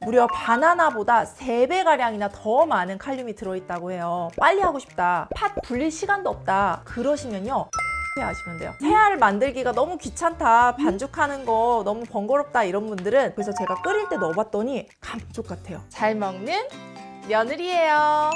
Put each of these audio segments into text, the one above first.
무려 바나나보다 3배가량이나 더 많은 칼륨이 들어있다고 해요. 빨리 하고 싶다, 팥 불릴 시간도 없다 그러시면요, 하시면 돼요. 새알 만들기가 너무 귀찮다, 반죽하는 거 너무 번거롭다 이런 분들은, 그래서 제가 끓일 때 넣어봤더니 감쪽 같아요. 잘 먹는 며느리예요.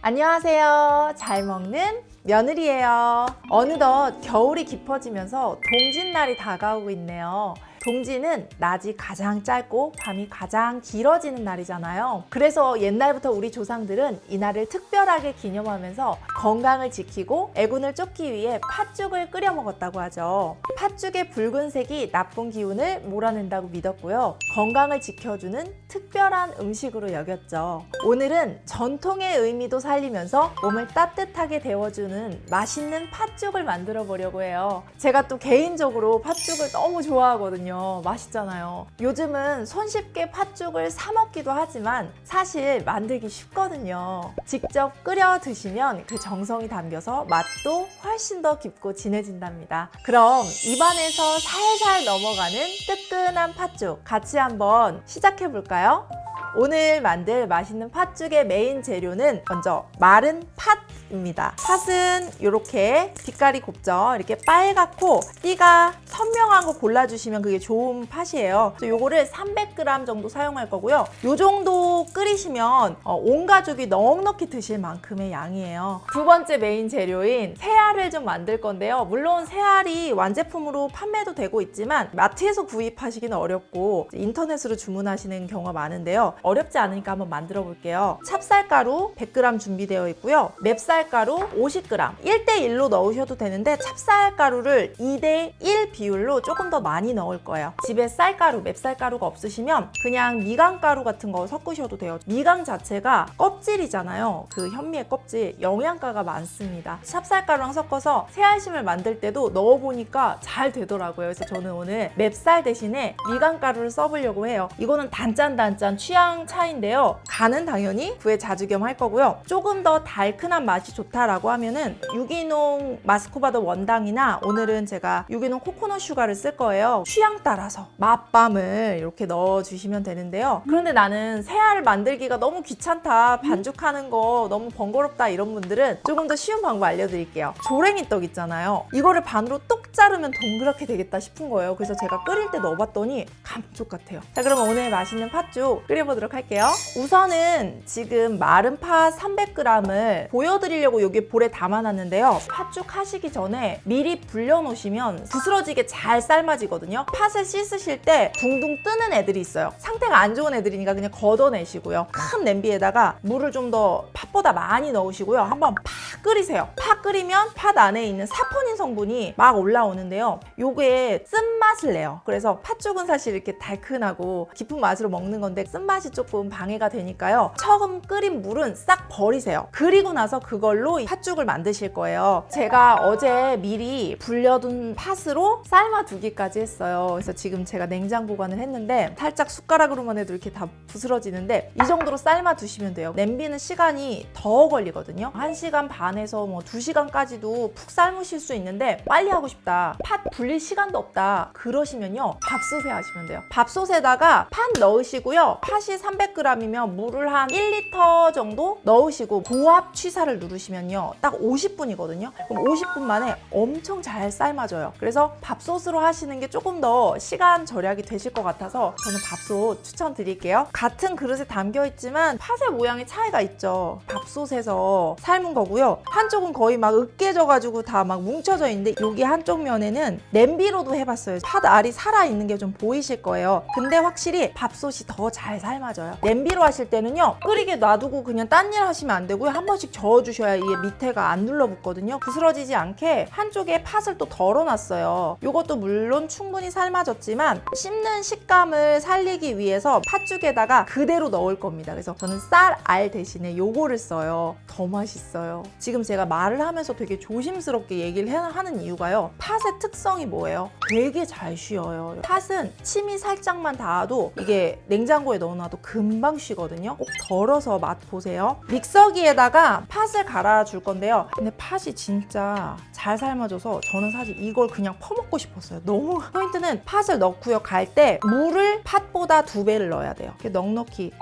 안녕하세요. 잘 먹는 며느리예요. 어느덧 겨울이 깊어지면서 동짓날이 다가오고 있네요. 동지는 낮이 가장 짧고 밤이 가장 길어지는 날이잖아요. 그래서 옛날부터 우리 조상들은 이 날을 특별하게 기념하면서 건강을 지키고 애군을 쫓기 위해 팥죽을 끓여 먹었다고 하죠. 팥죽의 붉은색이 나쁜 기운을 몰아낸다고 믿었고요. 건강을 지켜주는 특별한 음식으로 여겼죠. 오늘은 전통의 의미도 살리면서 몸을 따뜻하게 데워주는 맛있는 팥죽을 만들어 보려고 해요. 제가 또 개인적으로 팥죽을 너무 좋아하거든요. 맛있잖아요. 요즘은 손쉽게 팥죽을 사 먹기도 하지만 사실 만들기 쉽거든요. 직접 끓여 드시면 그 정성이 담겨서 맛도 훨씬 더 깊고 진해진답니다. 그럼 입안에서 살살 넘어가는 뜨끈한 팥죽 같이 한번 시작해 볼까요? 오늘 만들 맛있는 팥죽의 메인 재료는 먼저 마른 팥입니다. 팥은 이렇게 빛깔이 곱죠. 이렇게 빨갛고 띠가 선명한 거 골라주시면 그게 좋은 팥이에요. 요거를 300g 정도 사용할 거고요. 요 정도 끓이시면 온 가족이 넉넉히 드실 만큼의 양이에요. 두 번째 메인 재료인 새알을 좀 만들 건데요. 물론 새알이 완제품으로 판매도 되고 있지만 마트에서 구입하시기는 어렵고 인터넷으로 주문하시는 경우가 많은데요. 어렵지 않으니까 한번 만들어 볼게요. 찹쌀가루 100g 준비되어 있고요. 맵쌀가루 50g 1대1로 넣으셔도 되는데 찹쌀가루를 2대1 비율로 조금 더 많이 넣을 거예요. 집에 쌀가루, 맵쌀가루가 없으시면 그냥 미강가루 같은 거 섞으셔도 돼요. 미강 자체가 껍질이잖아요. 그 현미의 껍질, 영양가가 많습니다. 찹쌀가루랑 섞어서 새알심을 만들 때도 넣어보니까 잘 되더라고요. 그래서 저는 오늘 맵쌀 대신에 미강가루를 써보려고 해요. 이거는 단짠 취향 차인데요. 간은 당연히 구에 자주겸 할 거고요. 조금 더 달큰한 맛이 좋다라고 하면은 유기농 마스코바도 원당이나 오늘은 제가 유기농 코코넛 슈가를 쓸 거예요. 취향 따라서 맛밤을 이렇게 넣어주시면 되는데요. 그런데 나는 새알 만들기가 너무 귀찮다, 반죽하는 거 너무 번거롭다 이런 분들은 조금 더 쉬운 방법 알려드릴게요. 조랭이 떡 있잖아요. 이거를 반으로 똑 자르면 동그랗게 되겠다 싶은 거예요. 그래서 제가 끓일 때 넣어봤더니 감쪽 같아요. 자, 그러면 오늘 맛있는 팥죽 끓여보도록 할게요. 우선은 지금 마른 팥 300g을 보여드리려고 여기 볼에 담아놨는데요. 팥죽 하시기 전에 미리 불려놓으시면 부스러지게 잘 삶아지거든요. 팥을 씻으실 때 둥둥 뜨는 애들이 있어요. 상태가 안 좋은 애들이니까 그냥 걷어내시고요. 큰 냄비에다가 물을 좀 더 팥보다 많이 넣으시고요. 한번 팍 끓이세요. 팍 끓이면 팥 안에 있는 사포닌 성분이 막 올라오는데요. 요게 쓴맛을 내요. 그래서 팥죽은 사실 이렇게 달큰하고 깊은 맛으로 먹는 건데 쓴맛이 조금 방해가 되니까요. 처음 끓인 물은 싹 버리세요. 그리고 나서 그걸로 팥죽을 만드실 거예요. 제가 어제 미리 불려둔 팥으로 삶아두기까지 했어요. 그래서 지금 제가 냉장 보관을 했는데 살짝 숟가락으로만 해도 이렇게 다 부스러지는데 이 정도로 삶아두시면 돼요. 냄비는 시간이 더 걸리거든요. 1시간 반에서 2시간까지도 푹 삶으실 수 있는데 빨리 하고 싶다, 팥 불릴 시간도 없다 그러시면요, 밥솥에 하시면 돼요. 밥솥에다가 팥 넣으시고요. 팥이 300g이면 물을 한 1리터 정도 넣으시고 고압 취사를 누르시면요, 딱 50분이거든요. 그럼 50분 만에 엄청 잘 삶아져요. 그래서 밥솥으로 하시는 게 조금 더 시간 절약이 되실 것 같아서 저는 밥솥 추천드릴게요. 같은 그릇에 담겨있지만 팥의 모양이 차이가 있죠. 밥솥에서 삶은 거고요. 한쪽은 거의 막 으깨져가지고 다 막 뭉쳐져 있는데 여기 한쪽 면에는 냄비로도 해봤어요. 팥 알이 살아있는 게 좀 보이실 거예요. 근데 확실히 밥솥이 더 잘 삶아져요. 냄비로 하실 때는요, 끓이게 놔두고 그냥 딴 일 하시면 안 되고요. 한 번씩 저어주셔야 이게 밑에가 안 눌러붙거든요. 부스러지지 않게 한쪽에 팥을 또 덜어놨어요. 이것도 물론 충분히 삶아졌지만 씹는 식감을 살리기 위해서 팥죽에다가 그대로 넣을 겁니다. 그래서 저는 쌀 알 대신에 요거를 써요. 더 맛있어요. 지금 지금 제가 말을 하면서 되게 조심스럽게 얘기를 하는 이유가요. 팥의 특성이 뭐예요? 되게 잘 쉬어요. 팥은 침이 살짝만 닿아도 이게 냉장고에 넣어놔도 금방 쉬거든요. 꼭 덜어서 맛 보세요. 믹서기에다가 팥을 갈아줄 건데요. 근데 팥이 진짜 잘 삶아져서 저는 사실 이걸 그냥 퍼먹고 싶었어요. 너무 포인트는 팥을 넣고요. 갈 때 물을 팥보다 2배를 넣어야 돼요. 이렇게 넉넉히.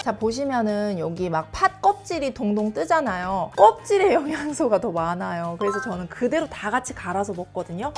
자, 보시면은 여기 막 팥 껍질이 동동 뜨잖아요. 껍질에 영양소가 더 많아요. 그래서 저는 그대로 다 같이 갈아서 먹거든요.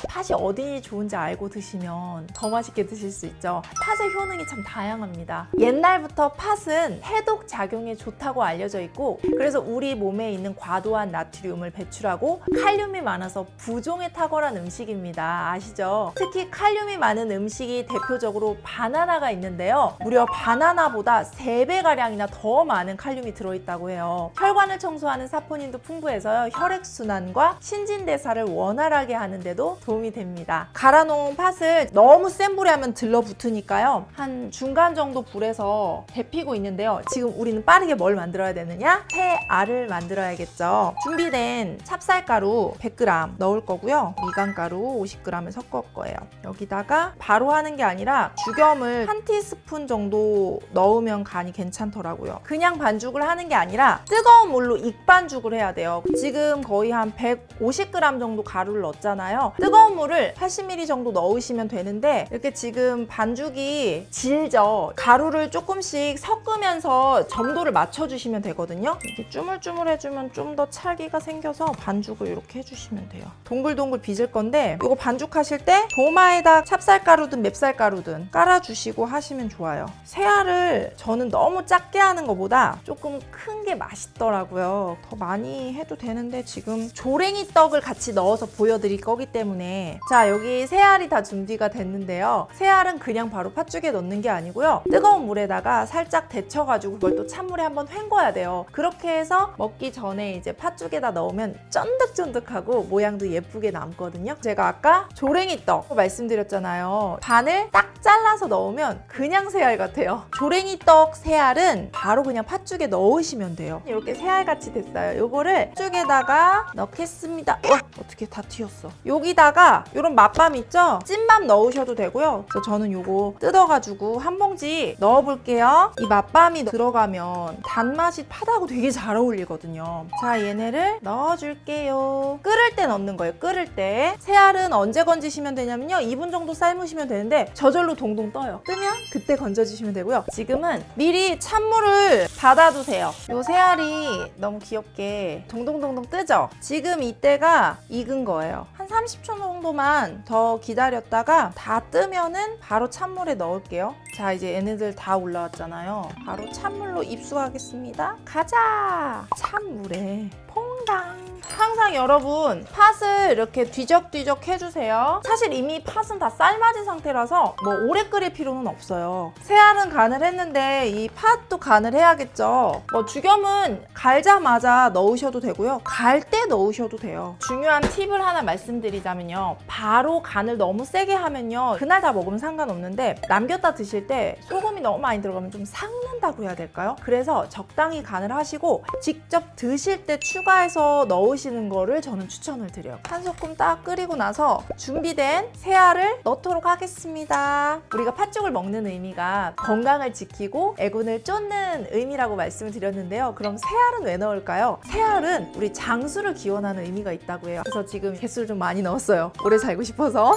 팥이 어디 좋은지 알고 드시면 더 맛있게 드실 수 있죠. 팥의 효능이 참 다양합니다. 옛날부터 팥은 해독 작용에 좋다고 알려져 있고, 그래서 우리 몸에 있는 과도한 나트륨을 배출하고 칼륨이 많아서 부종에 탁월한 음식입니다. 아시죠? 특히 칼륨이 많은 음식이 대표적으로 바나나가 있는데요. 무려 바나나보다 3배가량이나 더 많은 칼륨이 들어있다고 해요. 혈관을 청소하는 사포닌도 풍부해서요. 혈액순환과 신진대사를 원활하게 하는데도 도움이 됩니다. 갈아놓은 팥을 너무 센 불에 하면 들러붙으니까요. 한 중간 정도 불에서 데피고 있는데요. 지금 우리는 빠르게 뭘 만들어야 되느냐? 새알을 만들어야겠죠. 준비된 찹쌀가루 100g 넣을 거고요. 미간가루 50g을 섞을 거예요. 여기다가 바로 하는 게 아니라 죽염을 한 티스푼 정도 넣으면 간이 괜찮더라고요. 그냥 반죽을 하는 게 아니라 뜨거운 물로 익반죽을 해야 돼요. 지금 거의 한 150g 정도 가루를 넣었잖아요. 뜨거운 물을 80ml 정도 넣으시면 되는데 이렇게 지금 반죽이 질죠. 가루를 조금씩 섞으면서 점도를 맞춰주시면 되거든요. 이렇게 쭈물쭈물해주면 좀 더 찰기가 생겨서 반죽을 이렇게 해주시면 돼요. 동글동글 빚을 건데 이거 반죽하실 때 도마에다 찹쌀가루든 맵쌀가루든 깔아주시고 하시면 좋아요. 새알을 저는 너무 작게 하는 것보다 조금 큰 게 맛있더라고요. 더 많이 해도 되는데 지금 조랭이 떡을 같이 넣어서 보여드릴 거기 때문에. 자, 여기 새알이 다 준비가 됐는데요. 새알은 그냥 바로 팥죽에 넣는 게 아니고요. 뜨거운 물에다가 살짝 데쳐가지고 그걸 또 찬물에 한번 헹궈야 돼요. 그렇게 해서 먹기 전에 이제 팥죽에다 넣으면 쫀득쫀득하고 모양도 예쁘게 남거든요. 제가 아까 조랭이 떡 말씀드렸잖아요. 반을 딱 잘라서 넣으면 그냥 새알 같아요. 조랭이 떡 새알은 바로 그냥 팥죽에 넣으시면 돼요. 이렇게 새알같이 됐어요. 요거를 팥죽에다가 넣겠습니다. 와, 어떻게 다 튀었어. 여기다가 이런 맛밤 있죠? 찐맘 넣으셔도 되고요. 그래서 저는 요거 뜯어가지고 한 봉지 넣어볼게요. 이 맛밤이 들어가면 단맛이 팥하고 되게 잘 어울리거든요. 자, 얘네를 넣어줄게요. 끓을 때 넣는 거예요. 끓을 때. 새알은 언제 건지시면 되냐면요. 2분 정도 삶으시면 되는데 저절로 동동 떠요. 뜨면 그때 건져주시면 되고요. 지금은 미리 찬물을 받아두세요. 요 새알이 너무 귀엽게 동동동동 뜨죠? 지금 이때가 익은 거예요. 한 30초 정도만 더 기다렸다가 다 뜨면은 바로 찬물에 넣을게요. 자, 이제 얘네들 다 올라왔잖아요. 바로 찬물로 입수하겠습니다. 가자! 찬물에 퐁당! 항상 여러분 팥을 이렇게 뒤적뒤적 해주세요. 사실 이미 팥은 다 삶아진 상태라서 뭐 오래 끓일 필요는 없어요. 새알은 간을 했는데 이 팥도 간을 해야겠죠. 뭐 죽염은 갈자마자 넣으셔도 되고요. 갈 때 넣으셔도 돼요. 중요한 팁을 하나 말씀드리자면요. 바로 간을 너무 세게 하면요. 그날 다 먹으면 상관없는데 남겼다 드실 때 소금이 너무 많이 들어가면 좀 삭는다고 해야 될까요? 그래서 적당히 간을 하시고 직접 드실 때 추가해서 넣으시는 거를 저는 추천을 드려요. 한 소끔 딱 끓이고 나서 준비된 새알을 넣도록 하겠습니다. 우리가 팥죽을 먹는 의미가 건강을 지키고 애군을 쫓는 의미라고 말씀을 드렸는데요. 그럼 새알은 왜 넣을까요? 새알은 우리 장수를 기원하는 의미가 있다고 해요. 그래서 지금 개수를 좀 많이 넣었어요. 오래 살고 싶어서.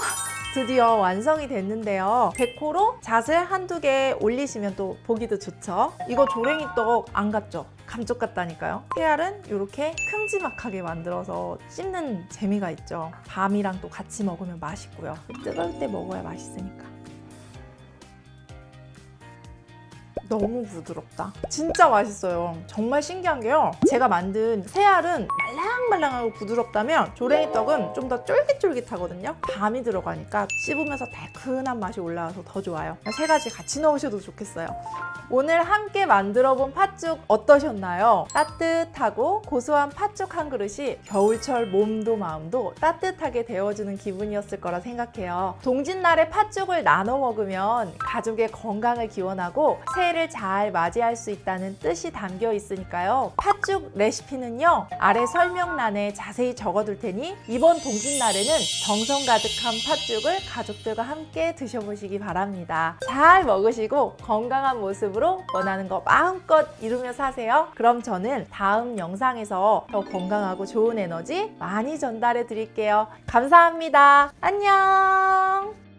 드디어 완성이 됐는데요. 데코로 잣을 한두 개 올리시면 또 보기도 좋죠. 이거 조랭이 떡 안 같죠? 감쪽 같다니까요. 새알은 이렇게 큼지막하게 만들어서 씹는 재미가 있죠. 밤이랑 또 같이 먹으면 맛있고요. 뜨거울 때 먹어야 맛있으니까. 너무 부드럽다. 진짜 맛있어요. 정말 신기한 게요. 제가 만든 새알은 말랑말랑하고 부드럽다면 조랭이 떡은 좀 더 쫄깃쫄깃하거든요. 밤이 들어가니까 씹으면서 달큰한 맛이 올라와서 더 좋아요. 세 가지 같이 넣으셔도 좋겠어요. 오늘 함께 만들어본 팥죽 어떠셨나요? 따뜻하고 고소한 팥죽 한 그릇이 겨울철 몸도 마음도 따뜻하게 데워주는 기분이었을 거라 생각해요. 동짓날에 팥죽을 나눠 먹으면 가족의 건강을 기원하고 새해 새해를 잘 맞이할 수 있다는 뜻이 담겨 있으니까요. 팥죽 레시피는요, 아래 설명란에 자세히 적어둘 테니 이번 동짓날에는 정성 가득한 팥죽을 가족들과 함께 드셔보시기 바랍니다. 잘 먹으시고 건강한 모습으로 원하는 거 마음껏 이루며 사세요. 그럼 저는 다음 영상에서 더 건강하고 좋은 에너지 많이 전달해 드릴게요. 감사합니다. 안녕.